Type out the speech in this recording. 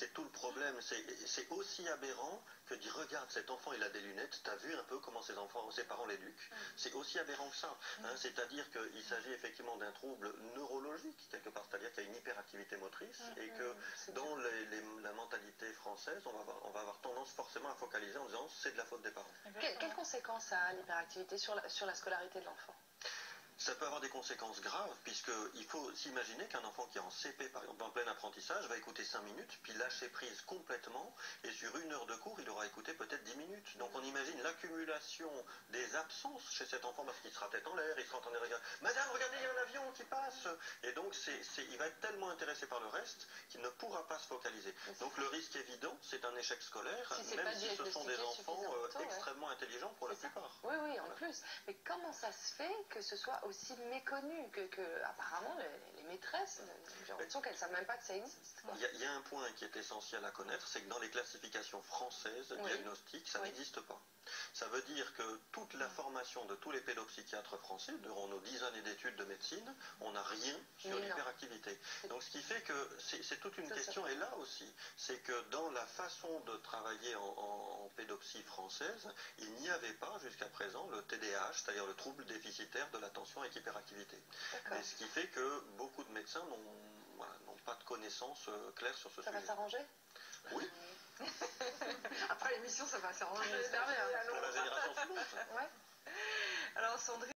c'est tout le problème. C'est aussi aberrant que dire regarde cet enfant il a des lunettes, t'as vu un peu comment ses parents l'éduquent. C'est aussi aberrant que ça. C'est-à-dire qu'il s'agit effectivement d'un trouble neurologique quelque part, c'est-à-dire qu'il y a une hyperactivité motrice et que dans la mentalité française, on va avoir tendance forcément à focaliser en disant c'est de la faute des parents. Quelles conséquences a l'hyperactivité sur la scolarité de l'enfant? Ça peut avoir des conséquences graves, puisqu'il faut s'imaginer qu'un enfant qui est en CP, par exemple, en plein apprentissage, va écouter 5 minutes, puis lâcher prise complètement, et sur 1 heure de cours, il aura écouté peut-être 10 minutes. Donc on imagine l'accumulation des absences chez cet enfant, parce qu'il sera tête en l'air, il sera en train de regarder « Madame, regardez, il y a un avion qui passe !» Et donc il va être tellement intéressé par le reste qu'il ne pourra pas se focaliser. Donc le risque évident, c'est un échec scolaire, même si ce sont des enfants extrêmement intelligents pour la plupart. Oui, oui, en plus. Mais comment ça se fait que ce soit aussi méconnu que apparemment les maîtresses, j'ai l'impression qu'elles ne savent même pas que ça existe. Il y a un point qui est essentiel à connaître, c'est que dans les classifications françaises diagnostiques, ça n'existe pas. Ça veut dire que toute la formation de tous les pédopsychiatres français, durant nos 10 années d'études de médecine, on n'a rien sur l'hyperactivité. Donc ce qui fait que c'est toute une question, et là aussi, c'est que dans la façon de travailler en pédopsie française, il n'y avait pas jusqu'à présent le TDAH, c'est-à-dire le trouble déficitaire de l'attention avec hyperactivité. Et ce qui fait que beaucoup de médecins n'ont pas de connaissances claires sur ce sujet. Ça va s'arranger? Oui. Après l'émission, ça va s'arranger. J'espère bien. Pour la génération suivante. Alors, Sandrine.